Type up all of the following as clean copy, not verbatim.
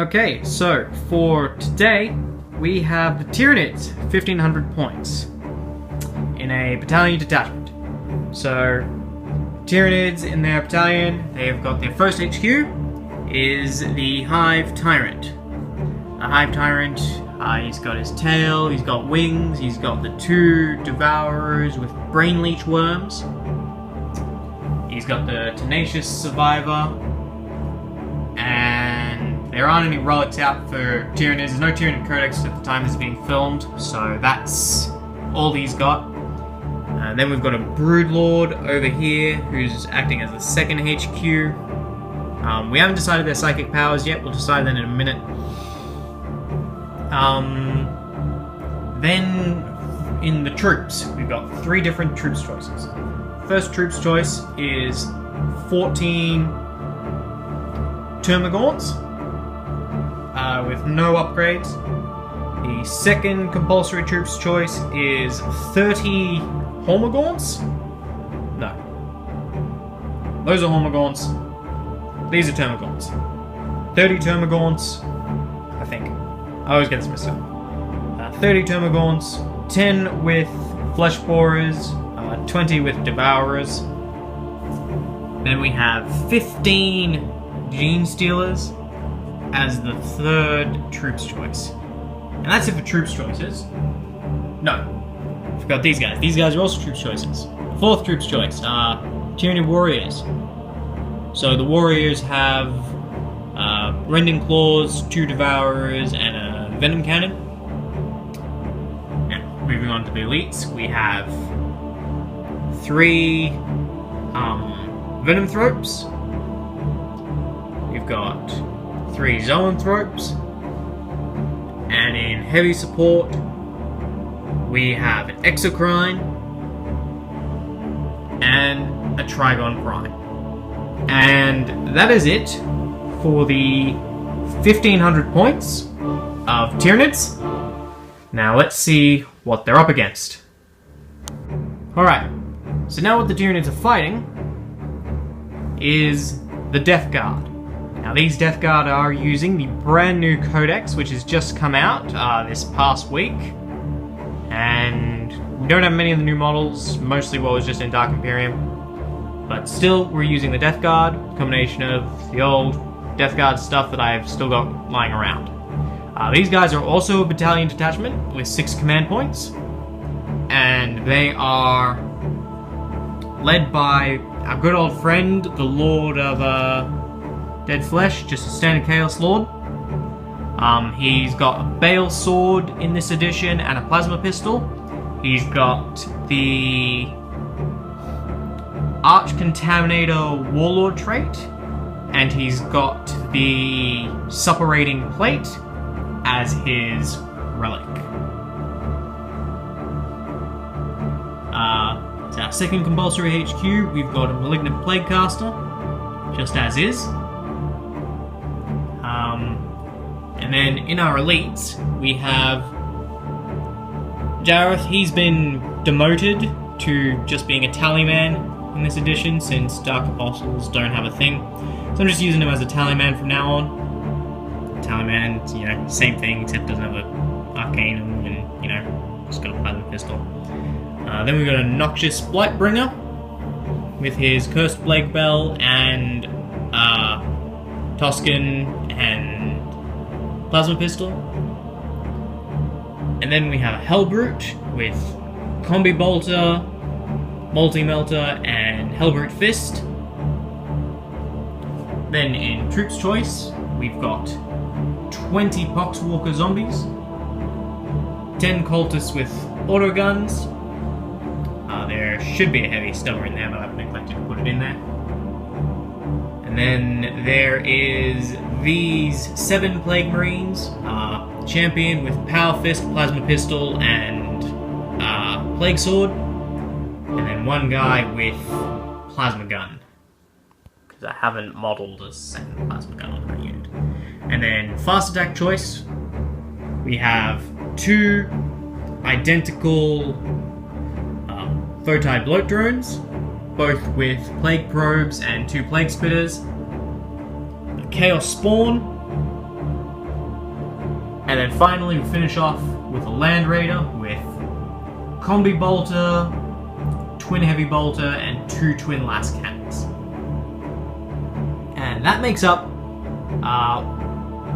Okay, so for today we have the Tyranids, 1500 points in a battalion detachment. So Tyranids in their battalion, they've got their first HQ is the Hive Tyrant. A Hive Tyrant, he's got his tail, he's got wings, he's got the 2 Devourers with Brain Leech Worms. He's got the Tenacious Survivor, and there aren't any relics out for Tyranids. There's no Tyranid Codex at the time this is being filmed, so that's all he's got. Then we've got a Broodlord over here, who's acting as the second HQ. We haven't decided their psychic powers yet, we'll decide that in a minute. Then in the troops, we've got 3 different troops choices. First troops choice is 14 Termagants with no upgrades. The second compulsory troops choice is 30 Hormagaunts? No. Those are Hormagaunts. These are Termagants. 30 Termagants, I think. I always get this mixed up. 30 Termagants, 10 with Flesh Borers, 20 with Devourers. Then we have 15 Gene Stealers as the third troops choice. And that's it for troops choices. No. Forgot these guys. These guys are also troops choices. Fourth troops choice, Tyranid Warriors. So the Warriors have Rending Claws, 2 Devourers, and a Venom Cannon. Now, moving on to the elites, we have 3 Venom Thropes. We've got 3 Zoanthropes. And in heavy support, we have an Exocrine and a Trigon Prime. And that is it for the 1500 points of Tyranids. Now let's see what they're up against. Alright, so now what the Tyranids are fighting is the Death Guard. Now these Death Guard are using the brand new Codex, which has just come out this past week. And we don't have many of the new models, mostly what was just in Dark Imperium. But still, we're using the Death Guard, a combination of the old Death Guard stuff that I've still got lying around. These guys are also a battalion detachment with 6 command points. And they are led by our good old friend, the Lord of Dead Flesh, just a standard Chaos Lord. He's got a Bale Sword in this edition and a Plasma Pistol. He's got the Arch Contaminator Warlord trait, and he's got the Suppurating Plate as his relic. It's our second compulsory HQ. We've got a Malignant Plaguecaster, just as is. And then in our elites, we have Jareth. He's been demoted to just being a Tallyman in this edition, since Dark Apostles don't have a thing. So I'm just using him as a Tallyman from now on. Tallyman, you know, same thing, except doesn't have an Arcanum and, you know, just got a Plasma Pistol. Then we've got a Noxious Blightbringer with his Cursed Plague Bell and Toscan and Plasma Pistol. And then we have a Hellbrute with Combi Bolter, Multi-Melter, and Hellbrute Fist. Then in Troops Choice, we've got 20 Poxwalker Zombies, 10 Cultists with Autoguns. There should be a Heavy Stubber in there, but I've neglected to put it in there. And then there is these 7 Plague Marines, Champion with Power Fist, Plasma Pistol, and Plague Sword. And then 1 guy with Plasma Gun, because I haven't modelled a second Plasma Gun on that unit. And then Fast Attack Choice, we have 2 identical Photai Bloat Drones, both with Plague Probes and 2 Plague Spitters. A Chaos Spawn, And then finally we finish off with a Land Raider with Combi Bolter, Twin Heavy Bolter, and 2 Twin Las Cannons. And that makes up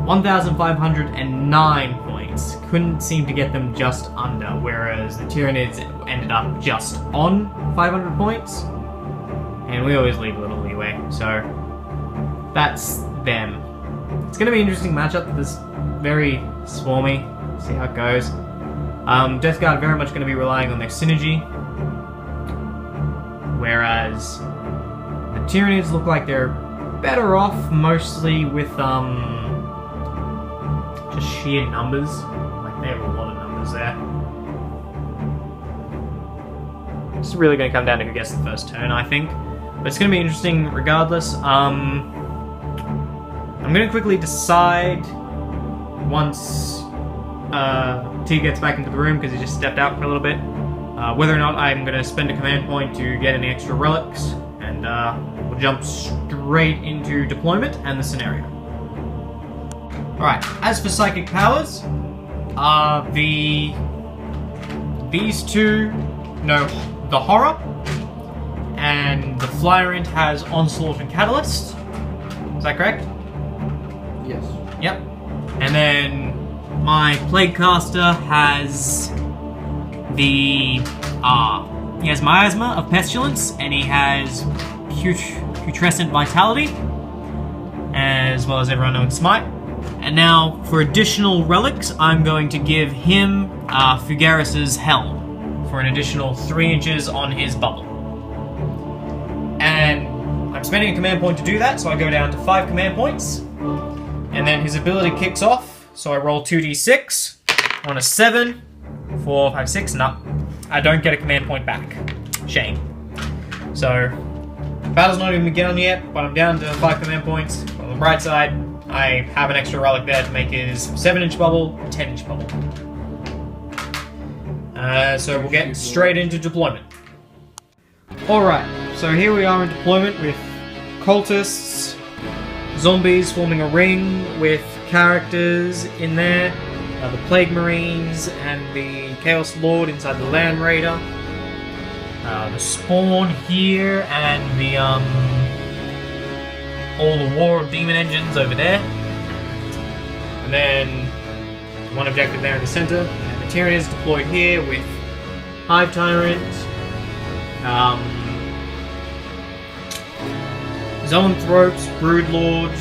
1,509 points. Couldn't seem to get them just under, whereas the Tyranids ended up just on 500 points. And we always leave a little leeway, so that's them. It's going to be an interesting matchup. This very swarmy. See how it goes. Death Guard very much going to be relying on their synergy, whereas the Tyranids look like they're better off mostly with just sheer numbers. Like, they have a lot of numbers there. It's really going to come down to who gets the first turn, I think. But it's going to be interesting regardless. I'm going to quickly decide once T gets back into the room, because he just stepped out for a little bit, whether or not I'm going to spend a command point to get any extra relics, and we'll jump straight into deployment and the scenario. Alright, as for psychic powers, these two, no, the Horror and the Flyrant has Onslaught and Catalyst. Is that correct? Yes. Yep. And then my Plaguecaster has he has Miasma of Pestilence, and he has Putrescent Vitality, as well as everyone knowing Smite. And now, for additional relics, I'm going to give him Fugaris's Helm for an additional 3 inches on his bubble. And I'm spending a command point to do that, so I go down to 5 command points. And then his ability kicks off, so I roll 2d6 on a 7, 4, 5, 6, no. I don't get a command point back. Shame. So, battle's not even begun yet, but I'm down to 5 command points. On the bright side, I have an extra relic there to make his 7-inch bubble, 10-inch bubble. So we'll get straight into deployment. Alright, so here we are in deployment with cultists, zombies forming a ring with characters in there, the Plague Marines and the Chaos Lord inside the Land Raider, the Spawn here, and the all the War of Demon Engines over there, and then one objective there in the center, and the Tyranids deployed here with Hive Tyrant, Zoanthropes, Broodlord,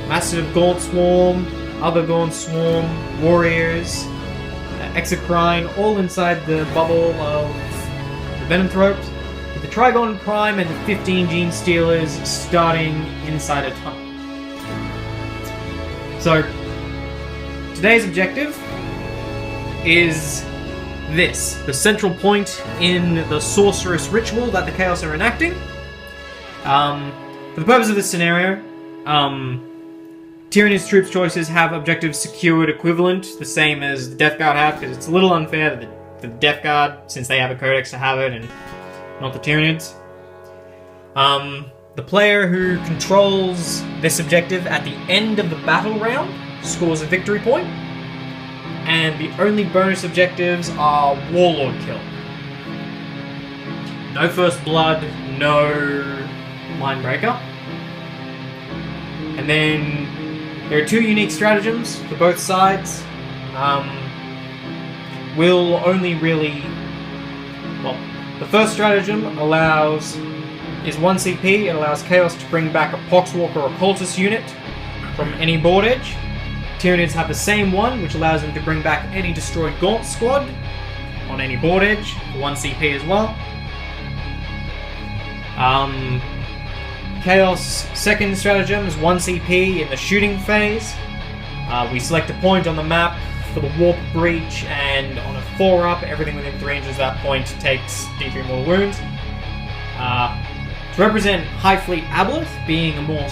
Massive Gaunt Swarm, other Gaunt Swarm, Warriors, Exocrine, all inside the bubble of the Venomthropes, with the Trigon Prime and the 15 Gene Stealers starting inside a tunnel. So, today's objective is this, the central point in the Sorceress Ritual that the Chaos are enacting. For the purpose of this scenario, Tyranids troops choices have objectives secured equivalent, the same as the Death Guard have, because it's a little unfair that the Death Guard, since they have a codex, to have it, and not the Tyranids. The player who controls this objective at the end of the battle round scores a victory point, and the only bonus objectives are Warlord kill. No First Blood, no Mindbreaker. And then there are 2 unique stratagems for both sides. Will only really... Well, the first stratagem is 1 CP. It allows Chaos to bring back a Poxwalker or Cultist unit from any board edge. Tyranids have the same one, which allows them to bring back any destroyed Gaunt squad on any board edge for 1 CP as well. Chaos' second stratagem is 1 CP in the shooting phase. We select a point on the map for the Warp Breach, and on a 4-up, everything within 3 inches of that point takes D3 more wounds. To represent High Fleet Aboleth, being a more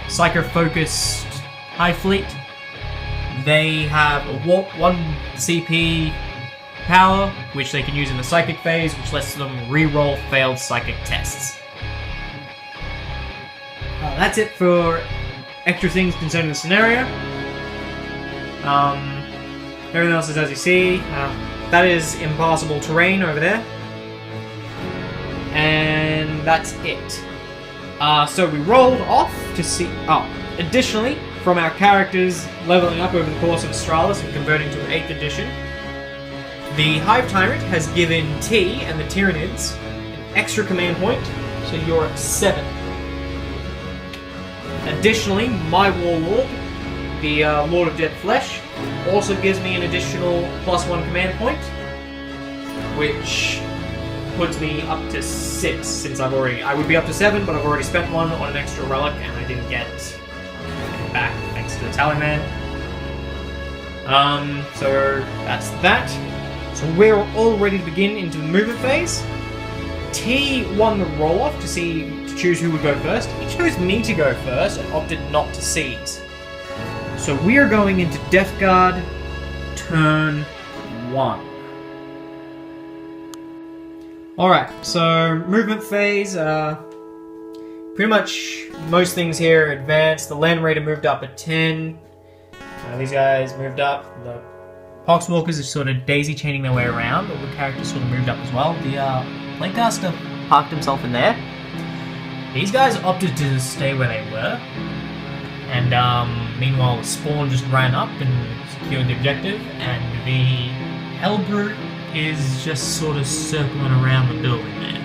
Psyker-focused High Fleet, they have a Warp 1 CP power, which they can use in the Psychic phase, which lets them re-roll failed Psychic tests. That's it for extra things concerning the scenario. Everything else is as you see. That is impassable terrain over there. And that's it. So we rolled off to see... Oh, additionally, from our characters leveling up over the course of Australis and converting to an 8th edition, the Hive Tyrant has given T and the Tyranids an extra command point, so you're at 7. Additionally, my Warlord, the Lord of Dead Flesh, also gives me an additional +1 command point, which puts me up to 6 since I would be up to 7, but I've already spent one on an extra relic and I didn't get it back thanks to the Talisman. So that's that. So we're all ready to begin into the movement phase. T won the roll-off to choose who would go first. He chose me to go first and opted not to seize. So we are going into Death Guard, turn 1. Alright, so movement phase, pretty much most things here are advanced. The Land Raider moved up at 10. These guys moved up. The Poxwalkers are sort of daisy-chaining their way around. All the characters sort of moved up as well. The Planecaster parked himself in there. These guys opted to stay where they were. And meanwhile, the Spawn just ran up and secured the objective. And the Hellbrute is just sort of circling around the building there.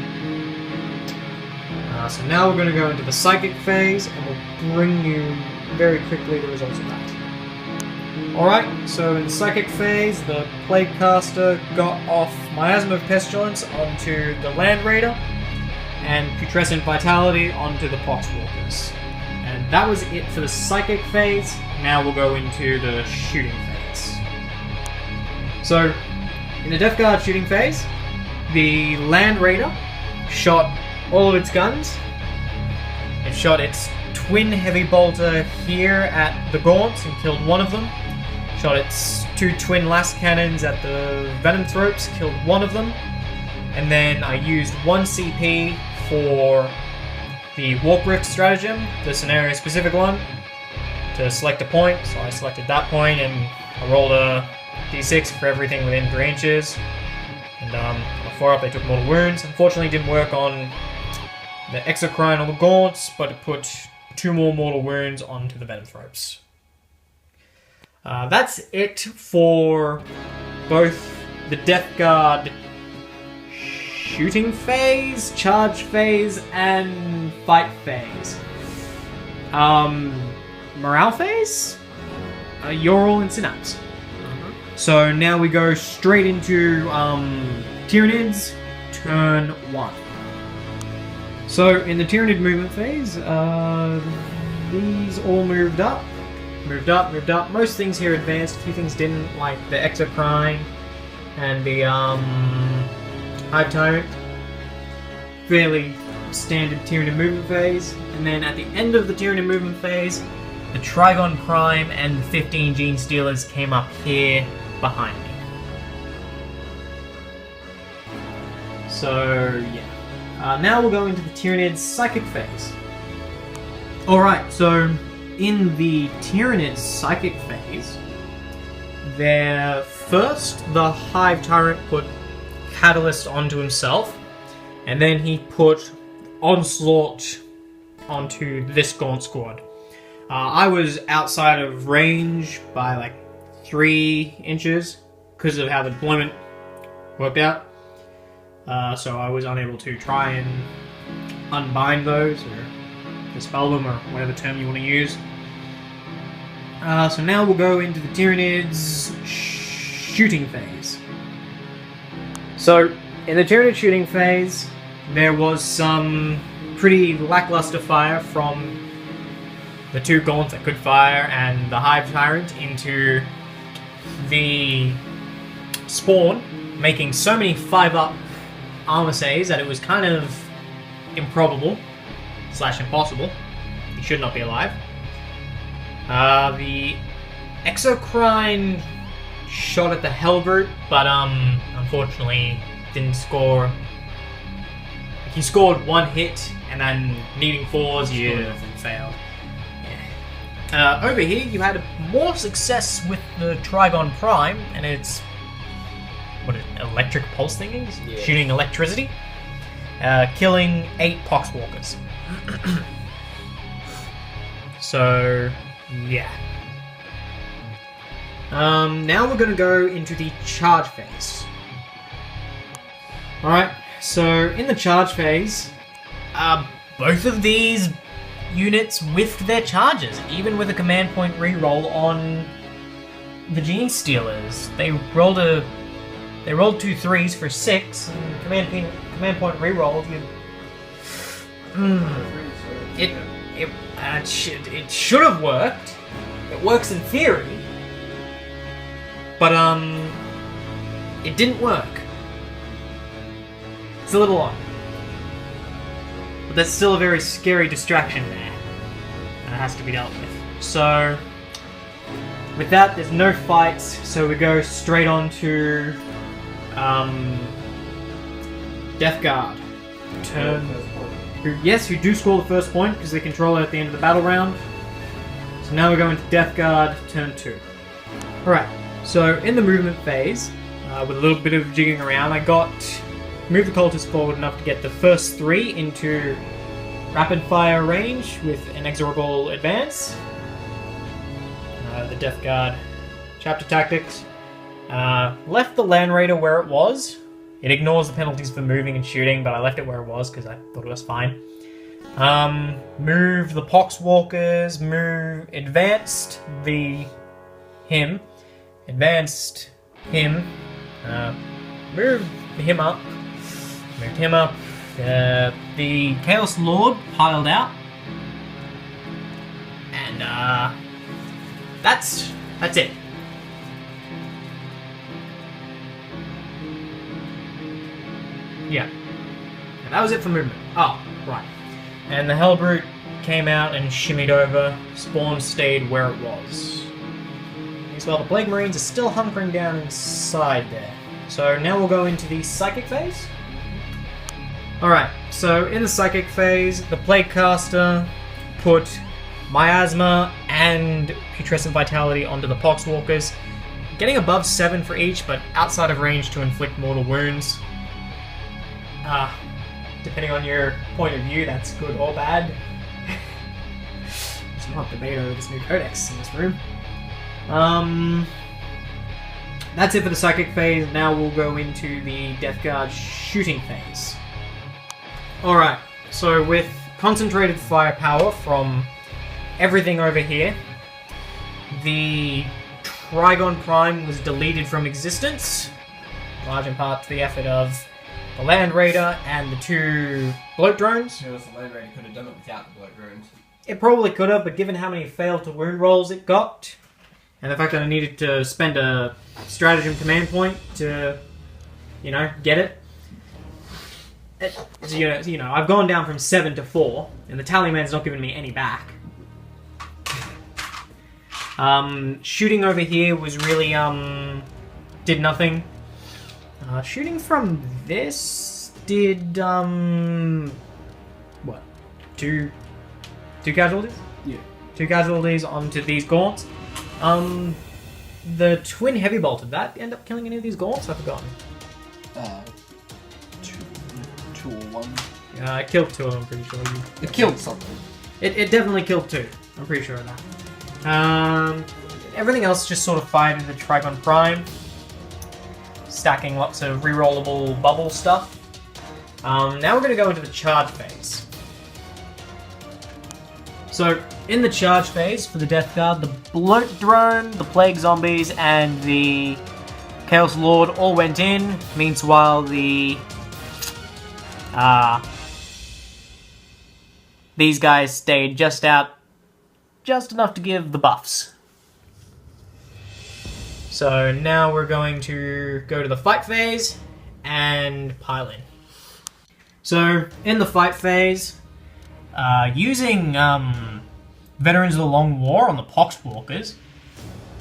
So now we're going to go into the Psychic phase, and we'll bring you very quickly the results of that. Alright, so in the Psychic phase, the Plaguecaster got off Miasma of Pestilence onto the Land Raider, and Putrescent Vitality onto the Poxwalkers. And that was it for the Psychic phase. Now we'll go into the Shooting phase. So, in the Death Guard shooting phase, the Land Raider shot all of its guns. It shot its twin heavy bolter here at the Gaunts and killed one of them. Shot its 2 twin last cannons at the Venom Thropes, killed one of them. And then I used 1 CP for the Warp Rift stratagem, the scenario specific one, to select a point. So I selected that point and I rolled a D6 for everything within 3 inches. And on the 4-up they took mortal wounds. Unfortunately it didn't work on the Exocrine or the Gaunts, but it put 2 more mortal wounds onto the Venom Thropes. That's it for both the Death Guard shooting phase, charge phase, and fight phase. Morale phase? You're all in Synapse. So now we go straight into Tyranids, turn 1. So in the Tyranid movement phase, these all moved up. Most things here advanced, a few things didn't, like the Exocrine and the Hive Tyrant. Fairly standard Tyranid movement phase. And then at the end of the Tyranid movement phase, the Trigon Prime and the 15 Gene Stealers came up here behind me. So, yeah. Now we'll go into the Tyranids Psychic phase. Alright, so in the Tyranids Psychic phase, the Hive Tyrant put Catalyst onto himself, and then he put Onslaught onto this Gaunt squad. I was outside of range by like 3 inches because of how the deployment worked out. So I was unable to try and unbind those or dispel them or whatever term you want to use. So now we'll go into the Tyranids shooting phase. So in the Tyranid shooting phase, there was some pretty lackluster fire from the 2 Gaunts that could fire and the Hive Tyrant into the Spawn, making so many 5-up armor saves that it was kind of improbable / impossible. He should not be alive. The Exocrine shot at the Hellbrute, but unfortunately didn't score. He scored 1 hit and then needing 4s, he failed. Over here, you had more success with the Trigon Prime and its electric pulse thingies, shooting electricity, killing 8 Poxwalkers. So, yeah. Now we're going to go into the charge phase. Alright, so in the charge phase, both of these units whiffed their charges, even with a command point reroll on the Gene Stealers. They rolled 2 3s for 6, and command point reroll. It should have worked. It works in theory, but it didn't work. It's a little odd. But that's still a very scary distraction there. And it has to be dealt with. So, with that, there's no fights, so we go straight on to Death Guard. Who do score the first point because they control it at the end of the battle round. So now we're going to Death Guard, turn 2. Alright, so in the movement phase, with a little bit of jigging around, I moved the cultists forward enough to get the first 3 into rapid fire range with inexorable advance. The Death Guard chapter tactics. Left the Land Raider where it was. It ignores the penalties for moving and shooting, but I left it where it was because I thought it was fine. Moved the Poxwalkers, advanced him, moved him up. The Chaos Lord piled out. And that's it. Yeah. And that was it for movement. Oh, right. And the Hellbrute came out and shimmied over. Spawn stayed where it was. Well, the Plague Marines are still hunkering down inside there. So now we'll go into the Psychic phase. Alright, so in the Psychic phase, the Plague Caster put Miasma and Putrescent Vitality onto the Poxwalkers, getting above 7 for each, but outside of range to inflict mortal wounds. Depending on your point of view, that's good or bad. There's not debate over this new codex in this room. That's it for the Psychic phase. Now we'll go into the Death Guard shooting phase. Alright, so with concentrated firepower from everything over here, the Trigon Prime was deleted from existence, large in part to the effort of the Land Raider and the 2 bloat drones. The Land Raider could have done it without the bloat drones. It probably could have, but given how many failed to wound rolls it got, and the fact that I needed to spend a stratagem command point to, get it. I've gone down from 7 to 4, and the Tallyman's not giving me any back. Shooting over here was really, did nothing. Shooting from this did, what? 2 casualties? Yeah. 2 casualties onto these gaunts. The twin heavy bolt, did that end up killing any of these gaunts? I've forgotten. 2 or 1. Yeah, I killed 2 of them, I'm pretty sure. It killed something. It definitely killed 2. I'm pretty sure of that. Everything else just sort of fired into the Trigon Prime. Stacking lots of rerollable bubble stuff. Now we're going to go into the charge phase. So, in the charge phase for the Death Guard, the Bloat Drone, the Plague Zombies, and the Chaos Lord all went in. Meanwhile, these guys stayed just enough to give the buffs. So now we're going to go to the fight phase and pile in. So in the fight phase, using Veterans of the Long War on the Poxwalkers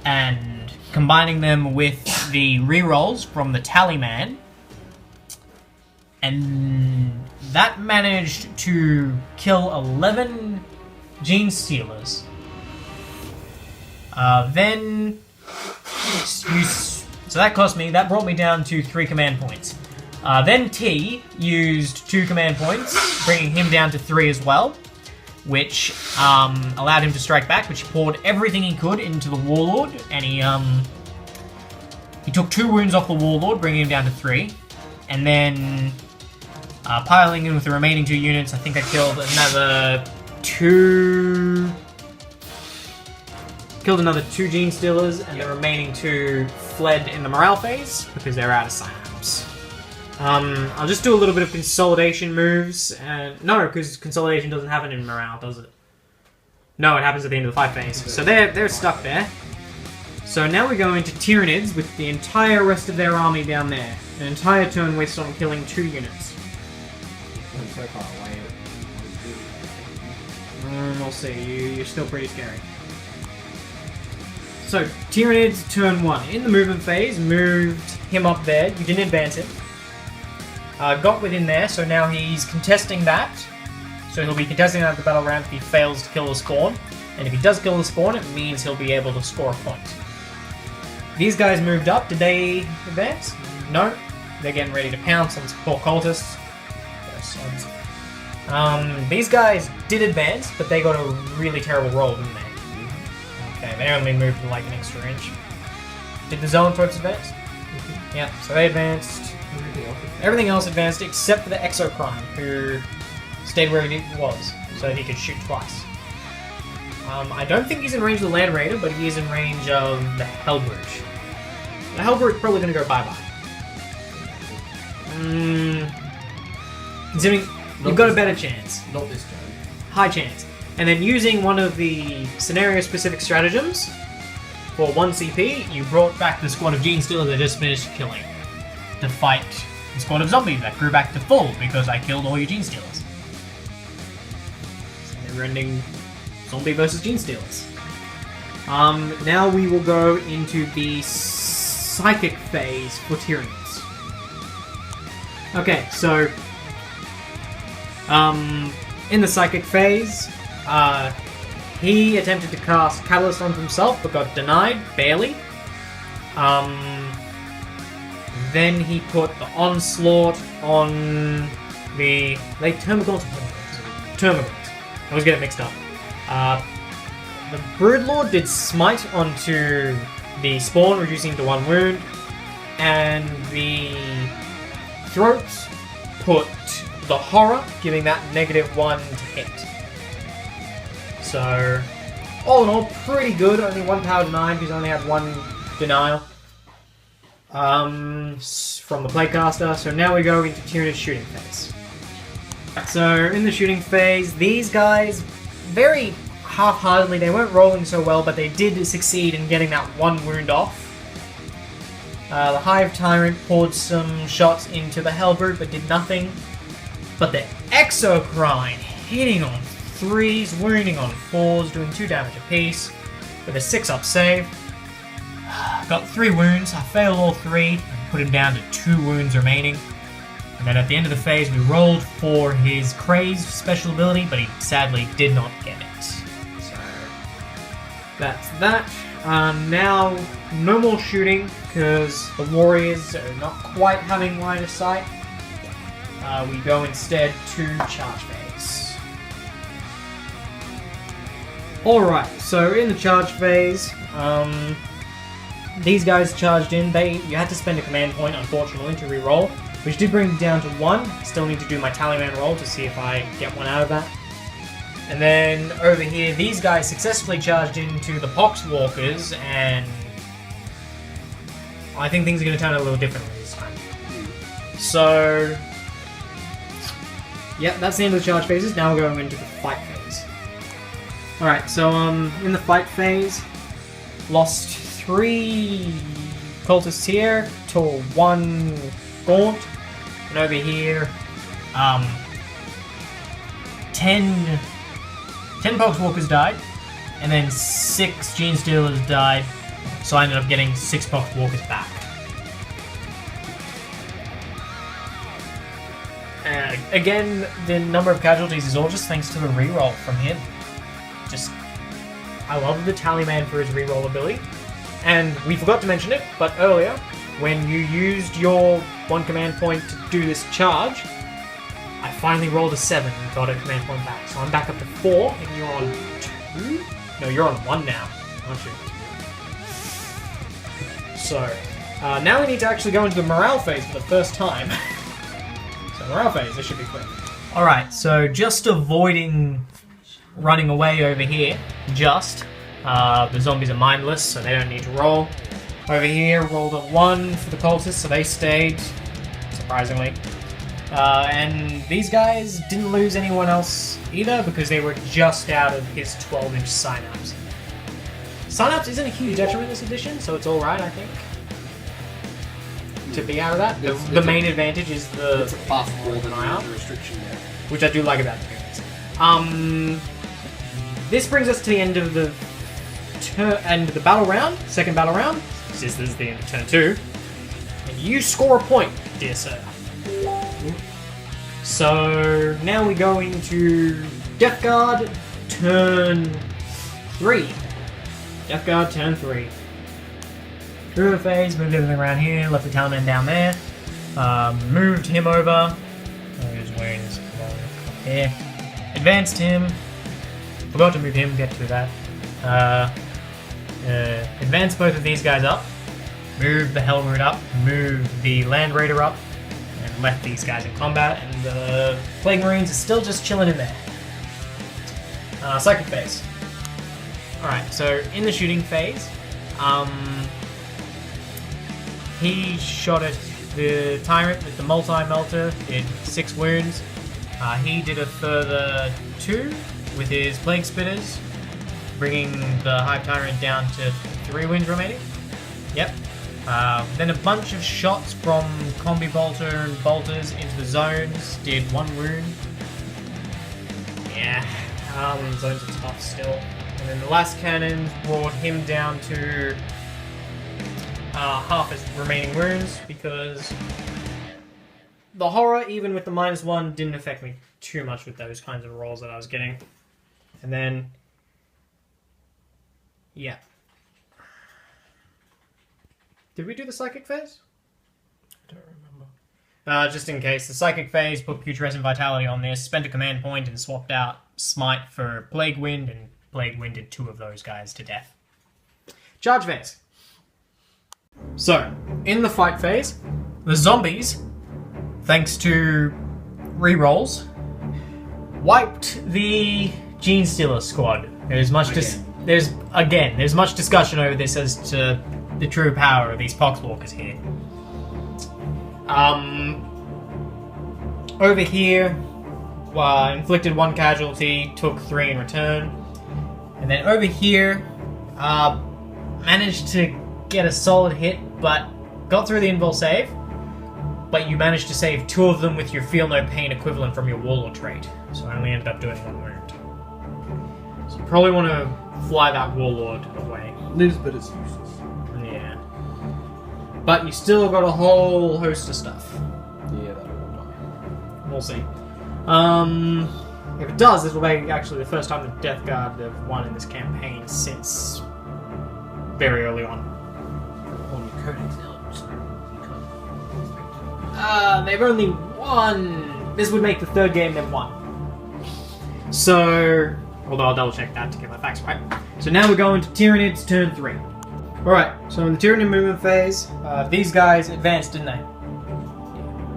and combining them with the rerolls from the Tallyman, and that managed to kill 11 Gene Stealers So that brought me down to 3 command points. Then T used 2 command points, bringing him down to 3 as well, which allowed him to strike back, which he poured everything he could into the Warlord, and he took 2 wounds off the Warlord, bringing him down to 3, and then piling in with the remaining 2 units, I think I killed another 2 Gene Stealers, and the remaining 2 fled in the morale phase because they're out of synapse. I'll just do a little bit of consolidation moves. No, because consolidation doesn't happen in morale, does it? No, it happens at the end of the fight phase. So they're stuck there. So now we go into Tyranids with the entire rest of their army down there. An entire turn wasted on killing 2 units. I'm so far away. We'll see. You're still pretty scary. So, Tyranids, turn 1. In the movement phase, moved him up there. You didn't advance him. Got within there, so now he's contesting that. So he'll be contesting that at the battle round if he fails to kill the spawn. And if he does kill the spawn, it means he'll be able to score a point. These guys moved up. Did they advance? No. They're getting ready to pounce on some poor cultists. These guys did advance, but they got a really terrible roll, didn't they? Okay, they only moved like an extra inch. Did the zone folks advance? Mm-hmm. Yeah, so they advanced. Everything else advanced except for the Exocrine, who stayed where he was, so that he could shoot twice. I don't think he's in range of the Land Raider, but he is in range of the Hellbrute. The Hellbrute's probably going to go bye-bye. Considering you've got a better chance. Not this turn. High chance. And then using one of the scenario-specific stratagems, for 1 CP, you brought back the squad of Gene Stealers that just finished killing to fight the squad of zombies that grew back to full because I killed all your Gene Stealers. So they're ending zombie versus Gene Stealers. Now we will go into the psychic phase for Tyranids. Okay, so in the psychic phase, he attempted to cast Catalyst onto himself, but got denied, barely. Then he put the Onslaught on the... Termagants or Termagants? Termagants. I always get it mixed up. The Broodlord did Smite onto the Spawn, reducing to 1 wound. And the Throats put the Horror, giving that -1 to hit. So, all in all, pretty good. Only 1 power denied because I only had 1 denial from the playcaster. So now we go into Tyranids shooting phase. So in the shooting phase, these guys, very half-heartedly, they weren't rolling so well, but they did succeed in getting that 1 wound off. The Hive Tyrant poured some shots into the Hellbrute, but did nothing. But the Exocrine hitting on 3s, wounding on 4s, doing 2 damage apiece, with a 6-up save. Got 3 wounds, I failed all 3, and put him down to 2 wounds remaining. And then at the end of the phase, we rolled for his Crazed special ability, but he sadly did not get it. So, that's that. Now, no more shooting, because the Warriors are not quite having line of sight. We go instead to charge phase. Alright, so in the charge phase, these guys charged in. You had to spend a command point, unfortunately, to re-roll, which did bring me down to 1. Still need to do my Tallyman roll to see if I get 1 out of that. And then over here, these guys successfully charged into the Poxwalkers, and I think things are going to turn out a little differently this time. So, yep, that's the end of the charge phases. Now we're going into the fight phase. Alright, so in the fight phase, lost 3 cultists here to 1 Gaunt, and over here, 10 Poxwalkers died, and then 6 Gene Stealers died, so I ended up getting 6 Poxwalkers back. Again, the number of casualties is all just thanks to the reroll from him. Just I love the Tallyman for his reroll ability. And we forgot to mention it, but earlier, when you used your 1 command point to do this charge, I finally rolled a 7 and got a command point back. So I'm back up to 4, and you're on 2? No, you're on 1 now, aren't you? So, now we need to actually go into the morale phase for the first time. So morale phase, this should be quick. Alright, so just avoiding running away over here, the zombies are mindless, so they don't need to roll. Over here, rolled a 1 for the cultists, so they stayed, surprisingly. And these guys didn't lose anyone else either, because they were just out of his 12-inch synapse. Synapse isn't a huge detriment this edition, so it's alright, I think, to be out of that. The main advantage is the It's a buff more than IR, the restriction there. which I do like about the units. This brings us to the end of the battle round, second battle round. This is the end of turn 2. And you score a point, dear sir. So now we go into Death Guard turn 3. Death Guard turn 3. Through the phase, moved everything around here, left the Talman down there. Moved him over. His wings up here. Advanced him. Forgot to move him, get to that. Advanced both of these guys up. Moved the Hellroot up. Moved the Land Raider up. And left these guys in combat. And the Plague Marines are still just chilling in there. Psychic phase. Alright, so in the shooting phase, he shot at the Tyrant with the multi-melter, did 6 wounds. He did a further 2 with his Plague Spitters, bringing the Hive Tyrant down to 3 wounds remaining. Yep. Then a bunch of shots from Combi Bolter and Bolters into the zones, did 1 wound. Yeah, zones are tough still. And then the last cannon brought him down to half his remaining wounds, because the horror, even with the -1, didn't affect me too much with those kinds of rolls that I was getting. And then, yeah. Did we do the psychic phase? I don't remember. Just in case, the psychic phase put Putrescent Vitality on this, spent a command point and swapped out Smite for Plague Wind, and Plague Winded 2 of those guys to death. Charge phase. So, in the fight phase, the zombies, thanks to rerolls, wiped the Gene Stealer squad. There's much discussion over this as to the true power of these Poxwalkers here. Over here, inflicted 1 casualty, took 3 in return. And then over here, managed to get a solid hit, but got through the invul save. But you managed to save 2 of them with your Feel No Pain equivalent from your Warlord trait. So I only ended up doing 1 wound. So you probably want to fly that Warlord away. Lives, but it's useless. Yeah. But you still got a whole host of stuff. Yeah, that'll die. We'll see. If it does, this will be actually the first time the Death Guard have won in this campaign since very early on. On your codex now, so you can't. They've only won. This would make the 3rd game they've won. So, although I'll double check that to get my facts right. So now we're going to Tyranids turn 3. Alright, so in the Tyranid movement phase, these guys advanced, didn't they?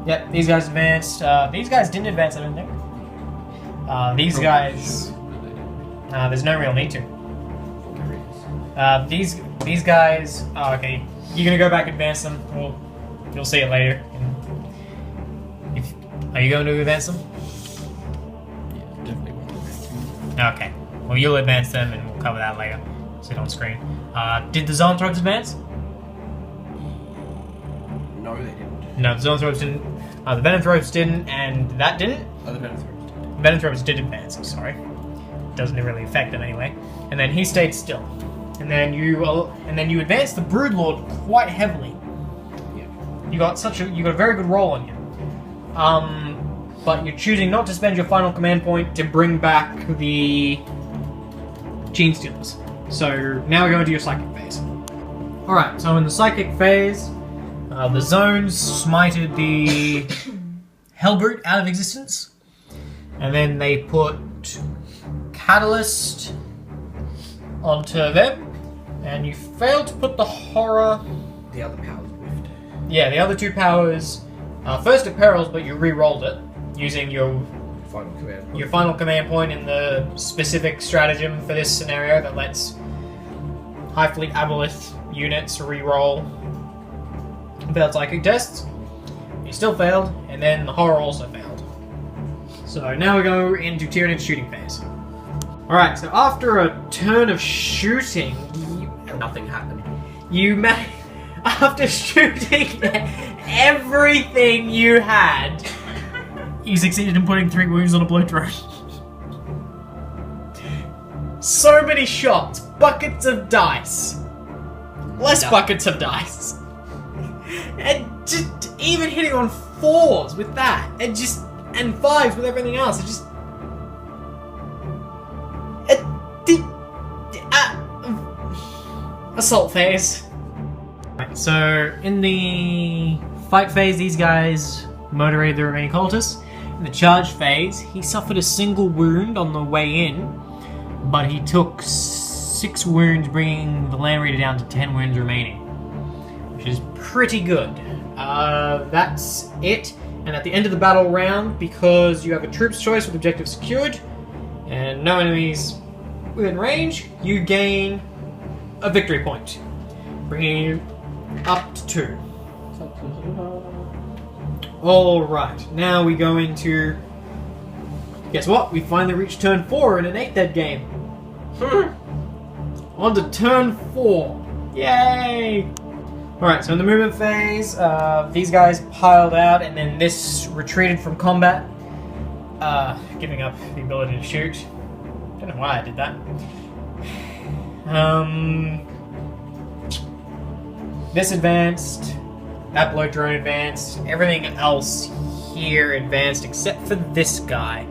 Yep, these guys advanced. These guys didn't advance, I don't think. These guys... there's no real need to. These guys... Oh, okay. You're gonna go back and advance them. Well, you'll see it later. Are you going to advance them? Yeah, definitely won't advance them. Okay. Well, you'll advance them and we'll cover that later. See it on screen. Did the Zoanthropes advance? No, they didn't. No, the Zoanthropes didn't. The Venanthropes didn't, and that didn't? Other Venanthropes did. Venanthropes did advance, I'm sorry. Doesn't really affect them anyway. And then he stayed still. And then you advanced the Broodlord quite heavily. Yeah. You got a very good roll on you. But you're choosing not to spend your final command point to bring back the Gene Stealers. So now we're going to your psychic phase. Alright, so in the psychic phase, the zones smited the Hellbrute out of existence. And then they put Catalyst onto them. And you failed to put the horror... The other powers whiffed. Yeah, the other two powers. First it perils, but you re-rolled it using your final command point in the specific stratagem for this scenario that lets High Fleet Aboleth units re-roll failed psychic tests. You still failed, and then the horror also failed. So now we go into Tyranid shooting phase. Alright, so after a turn of shooting, Nothing happened. After shooting everything you had, you succeeded in putting 3 wounds on a blow drone. So many shots, buckets of dice, less buckets of dice, and just even hitting on 4s with that, and 5s with everything else. It just assault phase. Right, so in the fight phase, these guys motivated the remaining cultists. In the charge phase, he suffered a single wound on the way in, but he took 6 wounds, bringing the Land Reader down to 10 wounds remaining, which is pretty good. That's it. And at the end of the battle round, because you have a troops choice with objective secured, and no enemies within range, you gain a victory point, bringing you up to 2. Alright, now we go into... Guess what? We finally reached turn 4 in an 8-dead game. On to turn 4. Yay! Alright, so in the movement phase, these guys piled out, and then this retreated from combat, giving up the ability to shoot. Don't know why I did that. This advanced, that blow drone advanced, everything else here advanced except for this guy,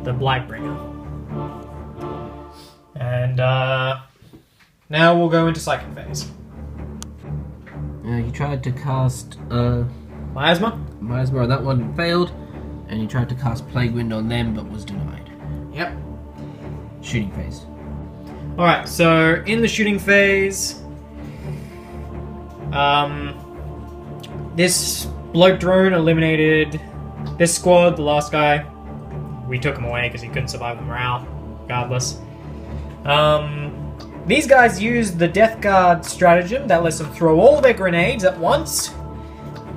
the Blightbringer. And now we'll go into psychic phase. You tried to cast Miasma? Miasma, that one failed, and you tried to cast Plague Wind on them, but was denied. Yep. Shooting phase. Alright, so in the shooting phase, this bloat drone eliminated this squad, the last guy. We took him away because he couldn't survive the morale, regardless. These guys used the Death Guard stratagem that lets them throw all their grenades at once,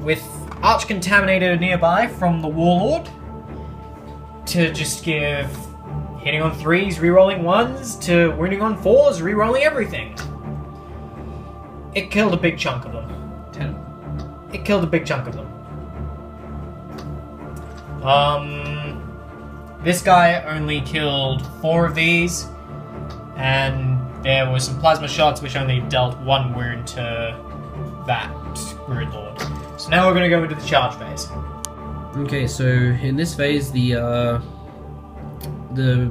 with Arch-Contaminator nearby from the Warlord, to just give hitting on 3s, rerolling 1s, to wounding on 4s, rerolling everything. It killed a big chunk of them. 10. It killed a big chunk of them. This guy only killed 4 of these, and there were some plasma shots which only dealt 1 wound to that Brood Lord. So now we're going to go into the charge phase. Okay, so in this phase, the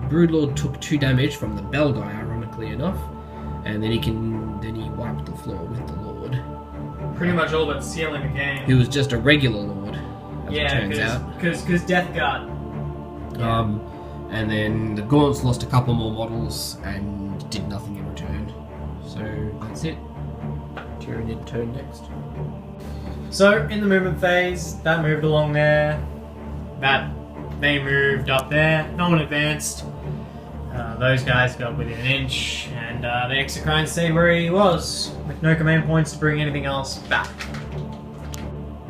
Broodlord took 2 damage from the Bell guy, ironically enough, and then he wiped the floor with the Lord. Pretty much all but sealing the game. Who was just a regular Lord, as it turns out. Because Death Guard. And then the Gaunts lost a couple more models and did nothing in return. So that's it. Tyranid turn next. So in the movement phase, that moved along there. They moved up there. No one advanced. Those guys got within an inch, and the Exocrine stayed where he was, with no command points to bring anything else back.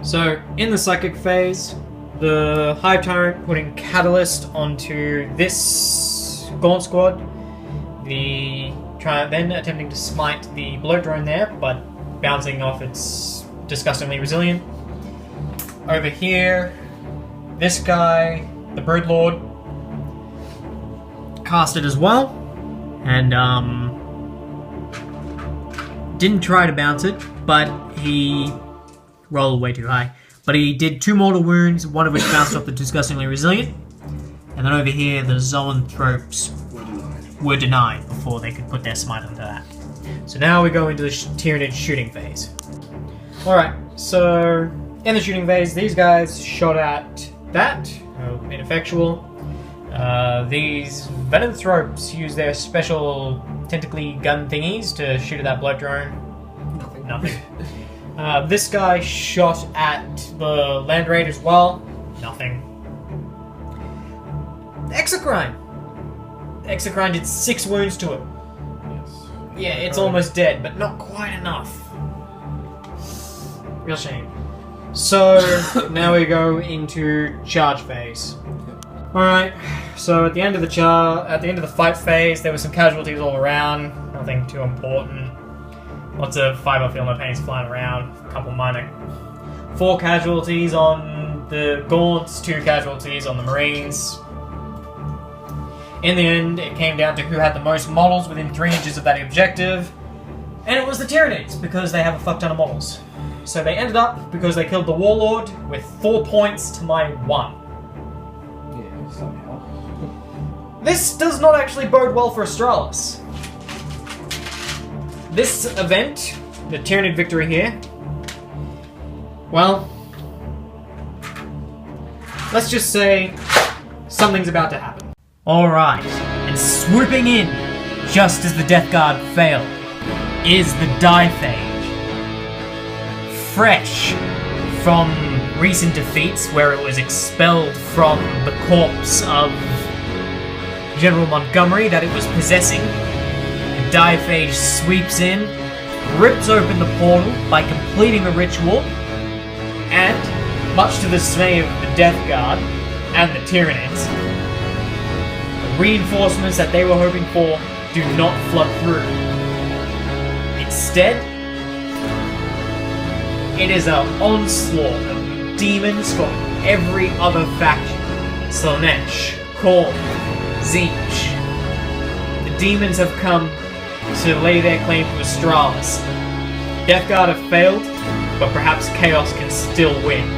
So in the psychic phase, the Hive Tyrant putting Catalyst onto this Gaunt squad. Then attempting to smite the bloat drone there, but bouncing off its disgustingly resilient. Over here, this guy, the Brood Lord, cast it as well, and didn't try to bounce it, but he rolled way too high. But he did 2 mortal wounds, one of which bounced off the disgustingly resilient. And then over here, the Zoanthropes were denied before they could put their smite onto that. So now we go into the Tyranid shooting phase. Alright, so in the shooting phase, these guys shot at that, ineffectual. These Venomthropes use their special tentacly gun thingies to shoot at that blood drone. Nothing. This guy shot at the Land Raid as well. Nothing. Exocrine! Exocrine did 6 wounds to it. Yes. Yeah, it's almost dead, but not quite enough. Real shame. So, now we go into charge phase. Alright, so at the end of the fight phase, there were some casualties all around. Nothing too important. Lots of fiber filament paints flying around. A couple minor. 4 casualties on the Gaunts, 2 casualties on the Marines. In the end, it came down to who had the most models within 3 inches of that objective. And it was the Tyranids, because they have a fuck ton of models. So they ended up, because they killed the Warlord, with 4 points to my 1. Yeah, somehow. This does not actually bode well for Australis. This event, the Tyranid victory here, well, let's just say something's about to happen. Alright, and swooping in, just as the Death Guard failed, is the Diphage. Fresh from recent defeats where it was expelled from the corpse of General Montgomery that it was possessing, the Diphage sweeps in, rips open the portal by completing the ritual, and, much to the dismay of the Death Guard and the Tyranids, the reinforcements that they were hoping for do not flood through. Instead, it is an onslaught of demons from every other faction. Slanesh, Korn, Tzeentch. The demons have come to lay their claim to Australis. Death Guard have failed, but perhaps Chaos can still win.